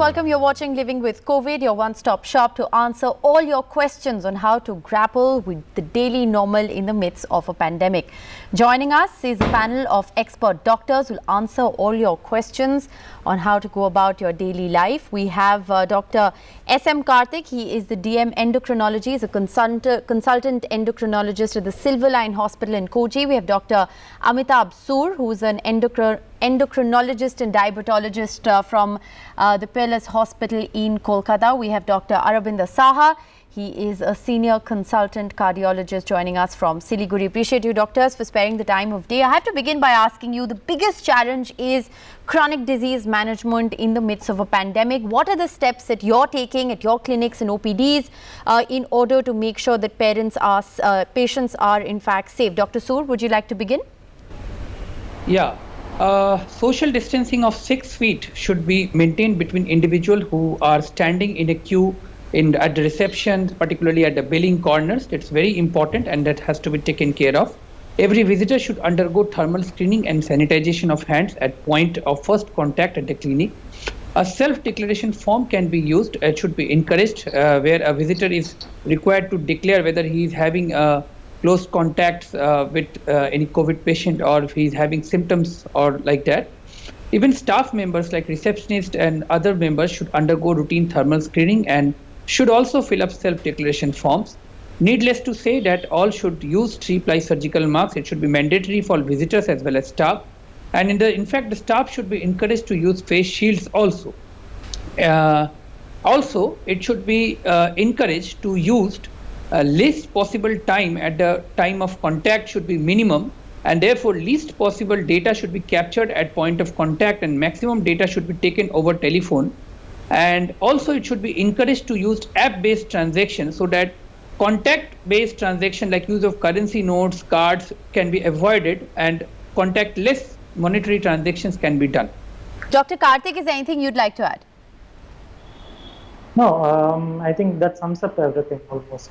welcome. You're watching Living with COVID, your one-stop shop to answer all your questions on how to grapple with the daily normal in the midst of a pandemic. Joining us is a panel of expert doctors who will answer all your questions on how to go about your daily life. We have Dr. S.M. Karthik. He is the DM Endocrinology. He's a consultant endocrinologist at the Silverline Hospital in Kochi. We have Dr. Amitabh Soor, who is an endocrinologist and diabetologist from the Palace Hospital in Kolkata. We have Dr. Arabinda Saha. He is a senior consultant cardiologist joining us from Siliguri. Appreciate you, doctors, for sparing the time of day. I have to begin by asking you, the biggest challenge is chronic disease management in the midst of a pandemic. What are the steps that you're taking at your clinics and OPDs in order to make sure that patients are in fact safe? Dr. Soor, would you like to begin? Yeah. Social distancing of 6 feet should be maintained between individuals who are standing in a queue at the reception, particularly at the billing corners. That's very important and that has to be taken care of. Every visitor should undergo thermal screening and sanitization of hands at point of first contact at the clinic. A self-declaration form can be used. It should be encouraged where a visitor is required to declare whether he is having close contacts with any COVID patient or if he is having symptoms or like that. Even staff members like receptionists and other members should undergo routine thermal screening and should also fill up self-declaration forms. Needless to say that all should use 3-ply surgical masks. It should be mandatory for visitors as well as staff. And in fact, the staff should be encouraged to use face shields also. Also, it should be encouraged to use least possible time at the time of contact should be minimum, and therefore least possible data should be captured at point of contact and maximum data should be taken over telephone. And also it should be encouraged to use app-based transactions so that contact-based transaction like use of currency notes, cards can be avoided and contact-less monetary transactions can be done. Dr. Karthik, is there anything you'd like to add? No, I think that sums up everything almost.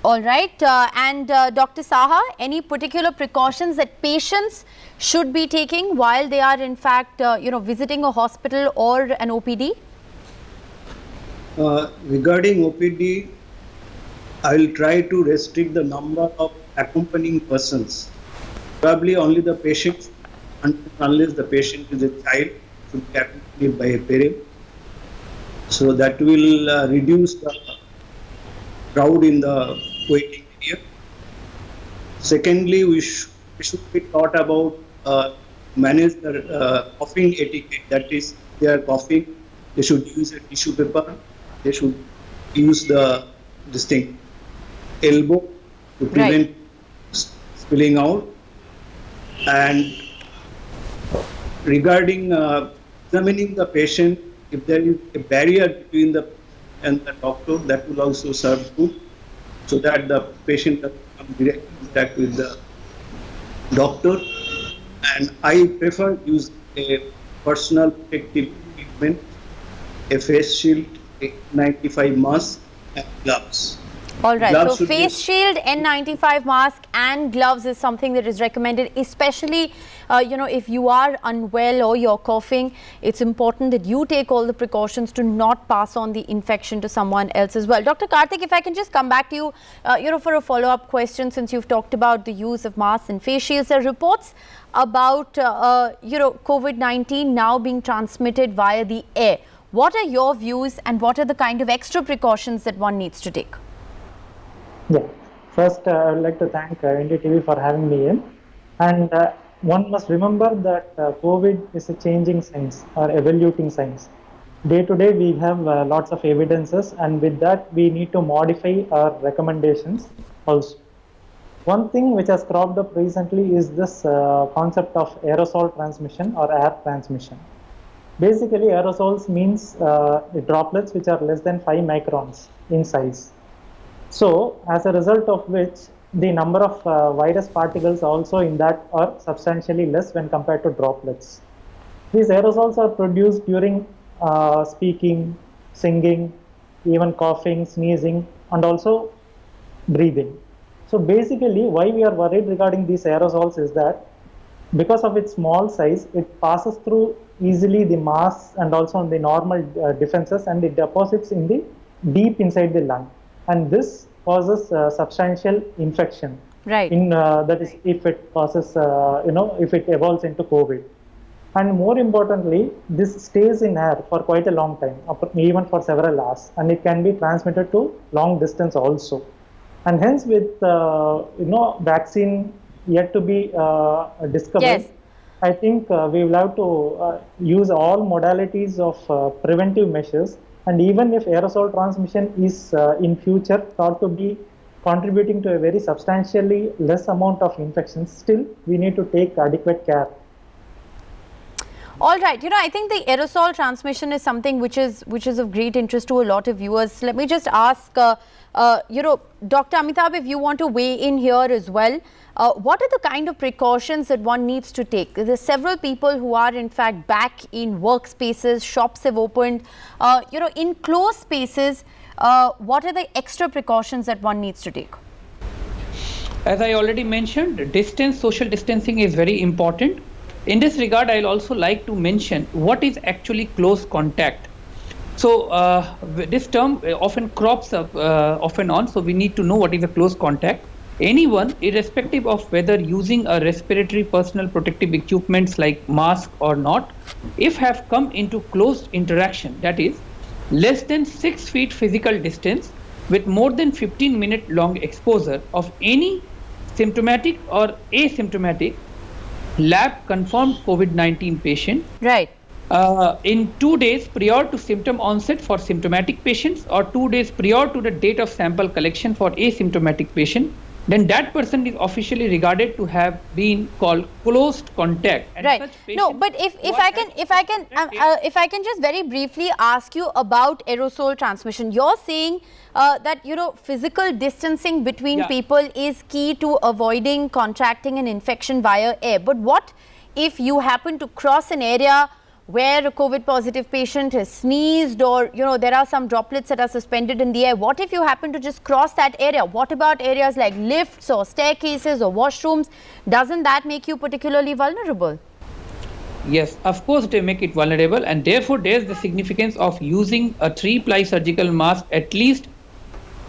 All right. And Dr. Saha, any particular precautions that patients should be taking while they are in fact, visiting a hospital or an OPD? Regarding OPD, I will try to restrict the number of accompanying persons. Probably only the patient, unless the patient is a child, should be accompanied by a parent. So that will reduce the crowd in the waiting area. Secondly, we should be taught about manage the coughing etiquette. That is, they are coughing, they should use a tissue paper. They should use this thing, elbow, to prevent spilling out. And regarding examining the patient, if there is a barrier between the and the doctor, that will also serve good, so that the patient can come directly contact with the doctor. And I prefer use a personal protective equipment, a face shield, N95 mask and gloves. All right, gloves, so face shield, N95 mask and gloves is something that is recommended, especially if you are unwell or you're coughing. It's important that you take all the precautions to not pass on the infection to someone else as well. Dr. Karthik, if I can just come back to you, for a follow-up question, since you've talked about the use of masks and face shields. There are reports about COVID-19 now being transmitted via the air. What are your views and what are the kind of extra precautions that one needs to take? Yeah, first I would like to thank NDTV for having me in. And one must remember that COVID is a changing science or evoluting science. Day to day we have lots of evidences, and with that we need to modify our recommendations also. One thing which has cropped up recently is this concept of aerosol transmission or air transmission. Basically, aerosols means droplets which are less than 5 microns in size. So, as a result of which, the number of virus particles also in that are substantially less when compared to droplets. These aerosols are produced during speaking, singing, even coughing, sneezing, and also breathing. So, basically, why we are worried regarding these aerosols is that because of its small size, it passes through easily the mass and also on the normal defenses, and it deposits in the deep inside the lung, and this causes substantial infection. Right. That is, if it causes, if it evolves into COVID. And more importantly, this stays in air for quite a long time, even for several hours, and it can be transmitted to long distance also. And hence, with vaccine yet to be discovered, Yes. I think we will have to use all modalities of preventive measures. And even if aerosol transmission is in future thought to be contributing to a very substantially less amount of infections, still we need to take adequate care. All right, I think the aerosol transmission is something which is of great interest to a lot of viewers. Let me just ask, Dr. Amitabh, if you want to weigh in here as well. What are the kind of precautions that one needs to take? There are several people who are in fact back in workspaces, shops have opened, in closed spaces. What are the extra precautions that one needs to take? As I already mentioned, social distancing is very important. In this regard, I'll also like to mention what is actually close contact. So this term often crops up off and on, so we need to know what is a close contact. Anyone, irrespective of whether using a respiratory personal protective equipments like mask or not, if have come into close interaction, that is less than 6 feet physical distance with more than 15-minute long exposure of any symptomatic or asymptomatic lab confirmed COVID-19 patient, Right. in 2 days prior to symptom onset for symptomatic patients or 2 days prior to the date of sample collection for asymptomatic patient, then that person is officially regarded to have been called close contact. And Right. such No, patients but if I can just very briefly ask you about aerosol transmission. You're saying that physical distancing between Yeah. people is key to avoiding contracting an infection via air. But what if you happen to cross an area where a COVID positive patient has sneezed, or there are some droplets that are suspended in the air? What if you happen to just cross that area? What about areas like lifts or staircases or washrooms? Doesn't that make you particularly vulnerable? Yes, of course they make it vulnerable, and therefore there's the significance of using a 3-ply surgical mask at least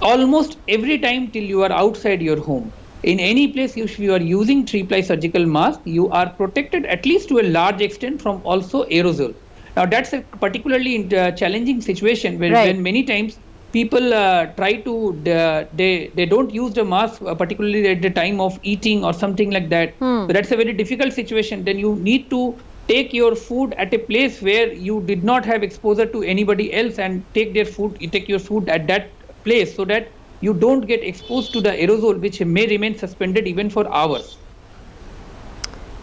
almost every time till you are outside your home. In any place, if you are using 3-ply surgical mask, you are protected at least to a large extent from also aerosol. Now that's a particularly challenging situation where Right. when many times people try to, they don't use the mask, particularly at the time of eating or something like that. So that's a very difficult situation. Then you need to take your food at a place where you did not have exposure to anybody else and take your food at that place so that you don't get exposed to the aerosol, which may remain suspended even for hours.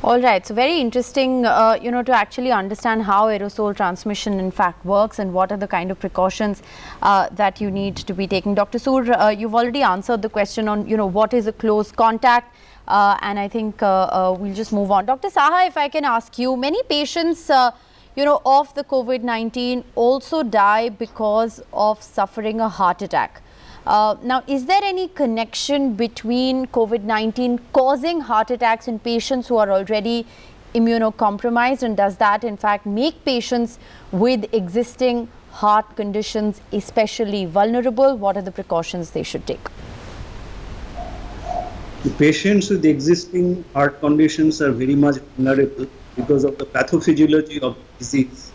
All right, so very interesting, to actually understand how aerosol transmission in fact works and what are the kind of precautions that you need to be taking. Dr. Soor, you've already answered the question on, what is a close contact, and I think we'll just move on. Dr. Saha, if I can ask you, many patients, of the COVID-19 also die because of suffering a heart attack. Now, is there any connection between COVID-19 causing heart attacks in patients who are already immunocompromised, and does that in fact make patients with existing heart conditions especially vulnerable? What are the precautions they should take? The patients with existing heart conditions are very much vulnerable because of the pathophysiology of disease,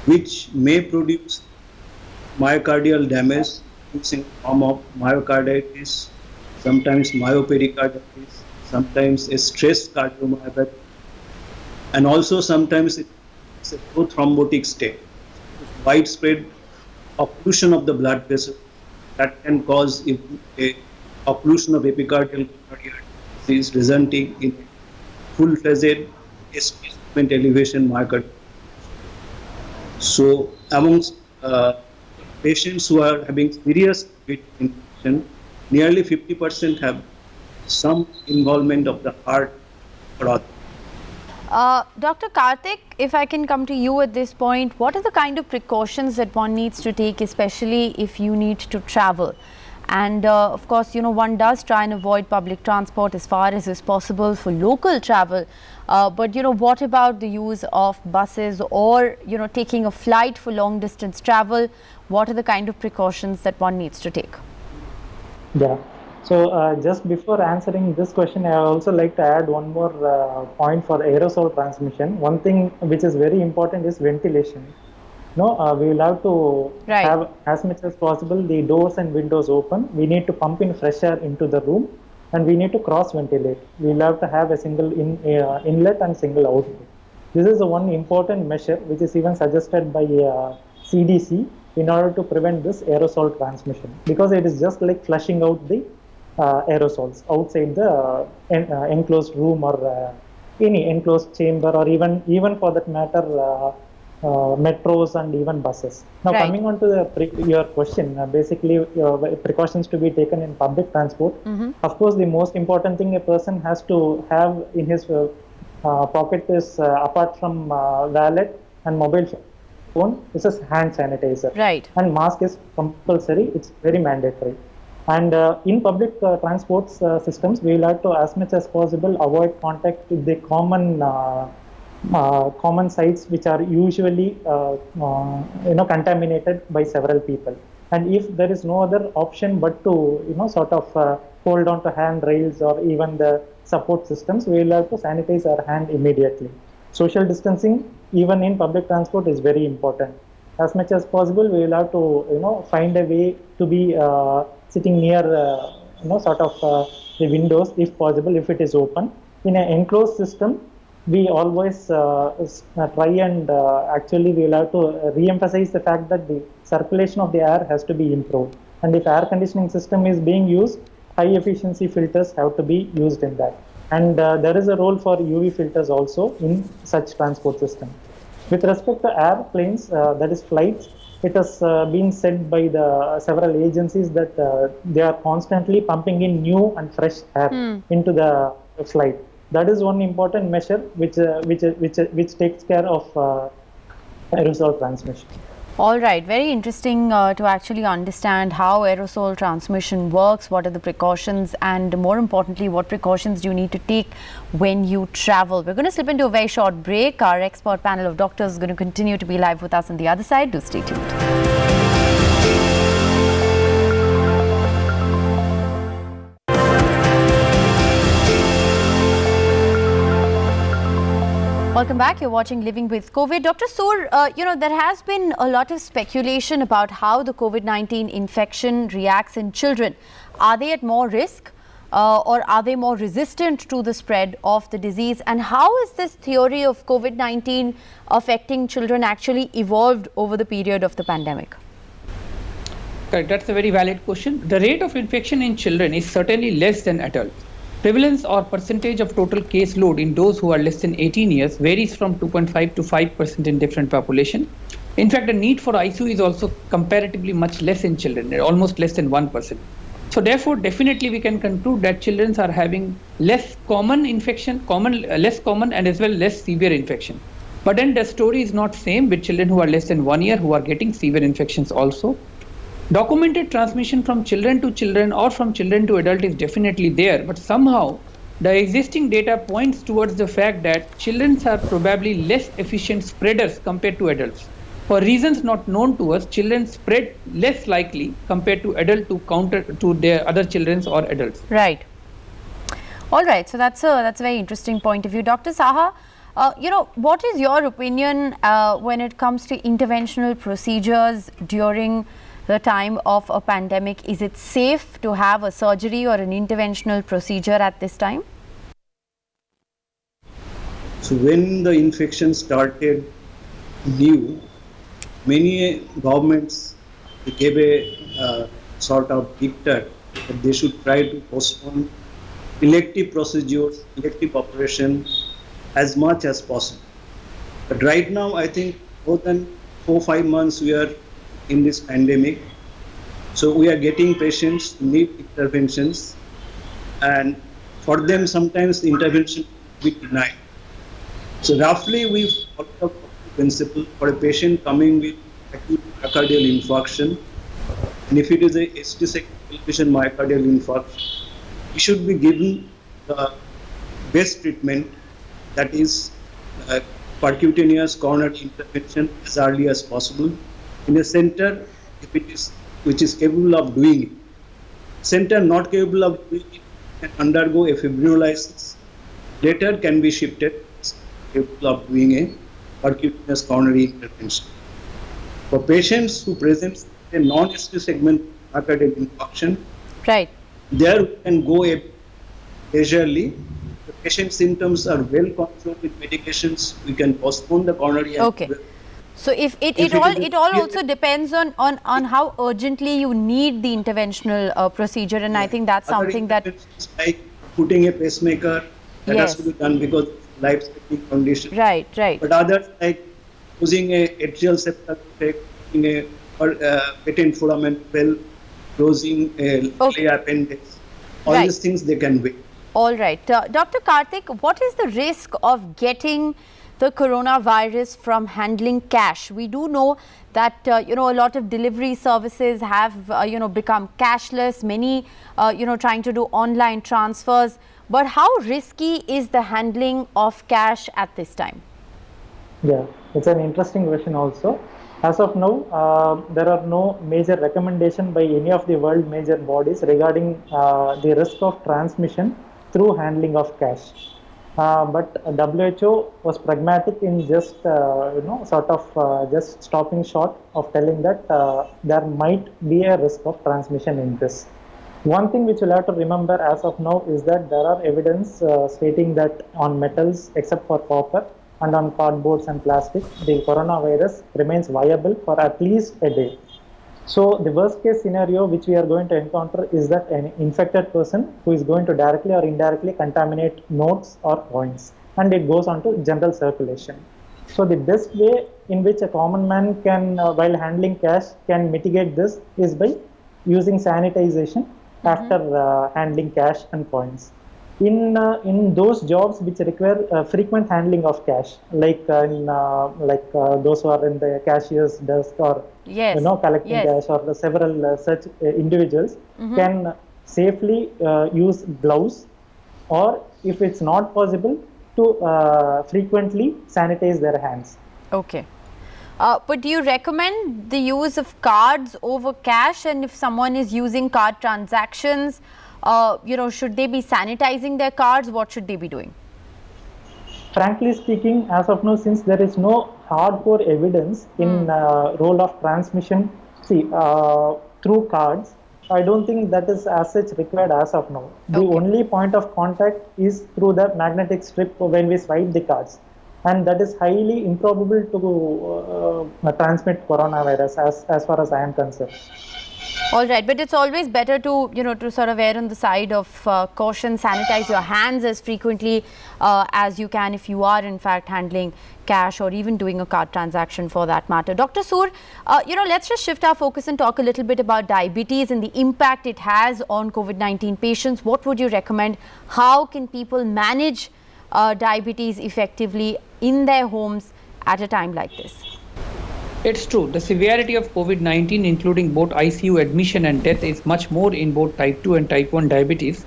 which may produce myocardial damage in form of myocarditis, sometimes myopericarditis, sometimes a stress cardiomyopathy, and also sometimes it's a prothrombotic state. Widespread occlusion of the blood vessel that can cause a occlusion of epicardial disease, resulting in full-fledged displacement elevation myocarditis. So amongst patients who are having serious COVID infection, nearly 50% have some involvement of the heart or other. Dr. Karthik, if I can come to you at this point, what are the kind of precautions that one needs to take, especially if you need to travel? And of course, one does try and avoid public transport as far as is possible for local travel. But what about the use of buses or taking a flight for long distance travel? What are the kind of precautions that one needs to take? Yeah. So just before answering this question, I also like to add one more point for aerosol transmission. One thing which is very important is ventilation. No, we will have to Right. have as much as possible the doors and windows open. We need to pump in fresh air into the room, and we need to cross ventilate. We will have to have a single inlet and single outlet. This is the one important measure which is even suggested by CDC in order to prevent this aerosol transmission, because it is just like flushing out the aerosols outside the enclosed room or any enclosed chamber, or even for that matter metros and even buses. Now, Right. coming on to your question, basically precautions to be taken in public transport. Of course, the most important thing a person has to have in his pocket is, apart from wallet and mobile phone, is a hand sanitizer. Right. And mask is compulsory, it's very mandatory. And in public transport systems, we will have to, as much as possible, avoid contact with the common sites which are usually contaminated by several people. And if there is no other option but to sort of hold on to handrails or even the support systems, we will have to sanitize our hand immediately. Social distancing even in public transport is very important. As much as possible, we will have to find a way to be sitting near the windows if possible, if it is open. In an enclosed system, we always try and actually we will have to re-emphasize the fact that the circulation of the air has to be improved. And if air conditioning system is being used, high efficiency filters have to be used in that. And there is a role for UV filters also in such transport system. With respect to airplanes, that is flights, it has been said by the several agencies that they are constantly pumping in new and fresh air into the flight. That is one important measure which takes care of aerosol transmission. All right, very interesting to actually understand how aerosol transmission works, what are the precautions, and more importantly, what precautions do you need to take when you travel. We're going to slip into a very short break. Our expert panel of doctors is going to continue to be live with us on the other side. Do stay tuned. Welcome back. You're watching Living with COVID. Dr. Soor, there has been a lot of speculation about how the COVID-19 infection reacts in children. Are they at more risk or are they more resistant to the spread of the disease? And how is this theory of COVID-19 affecting children actually evolved over the period of the pandemic? Correct. That's a very valid question. The rate of infection in children is certainly less than adults. Prevalence or percentage of total case load in those who are less than 18 years varies from 2.5 to 5% in different population. In fact, the need for ICU is also comparatively much less in children, almost less than 1%. So therefore, definitely we can conclude that children are having less common infection, less common and as well less severe infection. But then the story is not same with children who are less than 1 year who are getting severe infections also. Documented transmission from children to children or from children to adult is definitely there, but somehow the existing data points towards the fact that children are probably less efficient spreaders compared to adults. For reasons not known to us, children spread less likely compared to adult to counter to their other children or adults. Right. All right. So that's a very interesting point of view. Dr. Saha, what is your opinion when it comes to interventional procedures during the time of a pandemic? Is it safe to have a surgery or an interventional procedure at this time? So when the infection started new, many governments gave a sort of dictate that they should try to postpone elective procedures, elective operation as much as possible. But right now, I think more than 4-5 months we are in this pandemic. So we are getting patients who need interventions, and for them sometimes the intervention will be denied. So roughly we follow the principle for a patient coming with acute myocardial infarction. And if it is a ST segment elevation myocardial infarction, he should be given the best treatment, that is percutaneous coronary intervention as early as possible in a center if it is which is capable of doing it. Center not capable of doing it can undergo a fibrinolysis. Later can be shifted capable of doing a percutaneous coronary intervention. For patients who present a non-ST segment myocardial infarction, Right. there we can go a leisurely. The patient symptoms are well controlled with medications. We can postpone the coronary. Okay. So if If it it all is- also depends on how urgently you need the interventional procedure, and I think that's Other something that interventions like putting a pacemaker, that Yes. has to be done because of life-saving condition. right. But others like using a atrial septal defect, in a patent foramen well, closing a Okay. clay appendix, all Right. these things they can wait. All right. Dr. Karthik, what is the risk of getting the coronavirus from handling cash? We do know that, a lot of delivery services have, become cashless, many, trying to do online transfers. But how risky is the handling of cash at this time? Yeah, it's an interesting question also. As of now, there are no major recommendation by any of the world major bodies regarding the risk of transmission through handling of cash. But WHO was pragmatic in just, just stopping short of telling that there might be a risk of transmission in this. One thing which we'll have to remember as of now is that there are evidence stating that on metals, except for copper, and on cardboards and plastic, the coronavirus remains viable for at least a day. So the worst case scenario which we are going to encounter is that an infected person who is going to directly or indirectly contaminate notes or coins, and it goes on to general circulation. So the best way in which a common man can, while handling cash, can mitigate this is by using sanitization after handling cash and coins. In those jobs which require frequent handling of cash, like those who are in the cashier's desk or Yes. collecting Yes. cash, or the several such individuals can safely use gloves, or if it's not possible, to frequently sanitize their hands. Okay. But do you recommend the use of cards over cash? And if someone is using card transactions, should they be sanitizing their cards? What should they be doing? Frankly speaking, as of now, since there is no hardcore evidence in role of transmission, through cards, I don't think that is as such required as of now. The Okay. only point of contact is through the magnetic strip when we swipe the cards, and that is highly improbable to transmit coronavirus as far as I am concerned. All right, but it's always better to, to sort of err on the side of caution, sanitize your hands as frequently as you can if you are in fact handling cash or even doing a card transaction for that matter. Dr. Soor, let's just shift our focus and talk a little bit about diabetes and the impact it has on COVID-19 patients. What would you recommend? How can people manage diabetes effectively in their homes at a time like this? It's true. The severity of COVID-19, including both ICU admission and death, is much more in both type 2 and type 1 diabetes.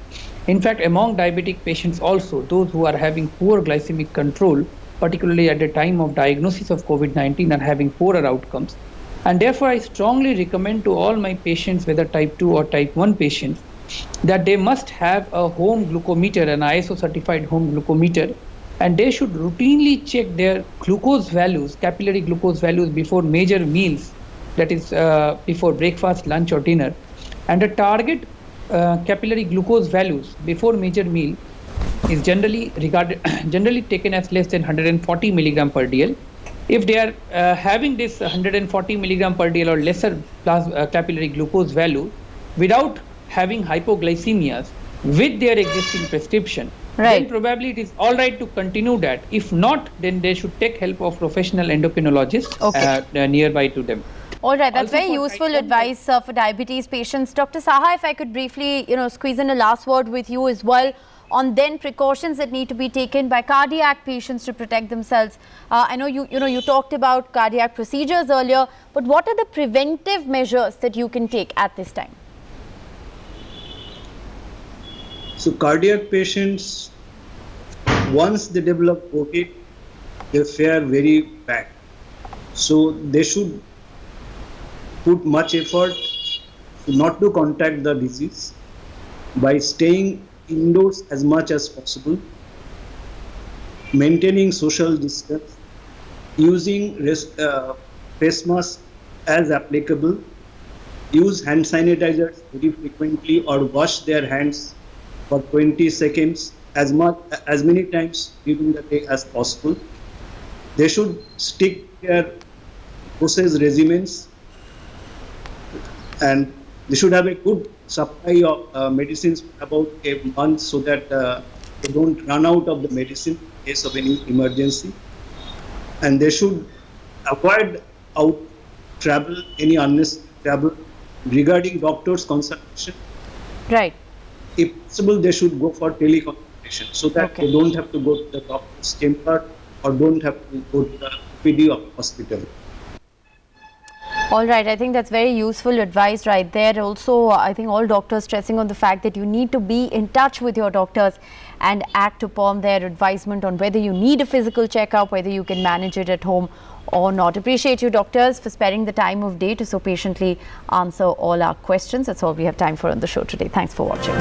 In fact, among diabetic patients also, those who are having poor glycemic control, particularly at the time of diagnosis of COVID-19, are having poorer outcomes. And therefore, I strongly recommend to all my patients, whether type 2 or type 1 patients, that they must have a home glucometer, an ISO certified home glucometer, and they should routinely check their glucose values, capillary glucose values, before major meals, that is before breakfast, lunch or dinner. And the target capillary glucose values before major meal is generally taken as less than 140 milligram per dl. If they are having this 140 milligram per dl or lesser capillary glucose value without having hypoglycemias with their existing prescription, Right. then probably it is all right to continue that. If not, then they should take help of professional endocrinologists Okay. nearby to them. All right, that's Also very for useful type 1 advice for diabetes patients. Dr. Saha, if I could briefly, squeeze in a last word with you as well. on then precautions that need to be taken by cardiac patients to protect themselves. I know you talked about cardiac procedures earlier, but what are the preventive measures that you can take at this time? So cardiac patients, once they develop COVID, they fare very bad. So they should put much effort not to contact the disease by staying indoors as much as possible, maintaining social distance, using face masks as applicable, use hand sanitizers very frequently or wash their hands for 20 seconds as many times during the day as possible. They should stick their dosage regimens, and they should have a good supply of medicines for about a month so that they don't run out of the medicine in case of any emergency. And they should avoid any unnecessary travel regarding doctor's consultation. Right. If possible, they should go for teleconsultation so that they don't have to go to the doctor's chamber or don't have to go to the PD of hospital. All right, I think that's very useful advice right there. Also, I think all doctors stressing on the fact that you need to be in touch with your doctors and act upon their advisement on whether you need a physical checkup, whether you can manage it at home or not. Appreciate you, doctors, for sparing the time of day to so patiently answer all our questions. That's all we have time for on the show today. Thanks for watching.